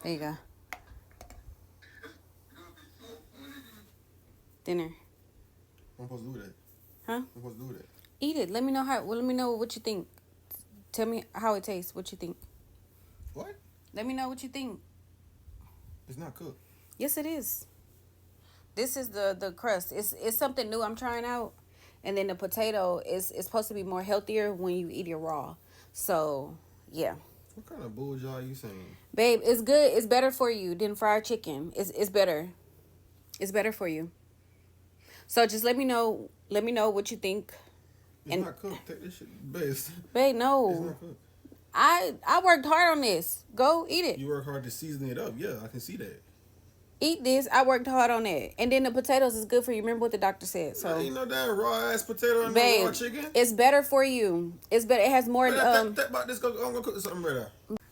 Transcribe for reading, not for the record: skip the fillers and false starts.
There you go. Dinner. I'm supposed to do that. Huh? I'm supposed to do that. Eat it. Let me know how. Well, let me know what you think. Tell me how it tastes. What you think? What? Let me know what you think. It's not cooked. Yes, it is. This is the crust. It's something new I'm trying out, and then the potato is supposed to be more healthier when you eat it raw. So yeah. What kind of bullshit are you saying? Babe, it's good. It's better for you than fried chicken. It's better. It's better for you. So just let me know. Let me know what you think. It's not cooked. Take this shit, base. Babe, It's no. not cooked. I worked hard on this. Go eat it. You work hard to season it up. Yeah, I can see that. Eat this. I worked hard on that. And then the potatoes is good for you. Remember what the doctor said. So Ain't no damn raw ass potato and no babe, raw chicken. it's better for you. It's better. It has more. That about this. I'm gonna cook something right now.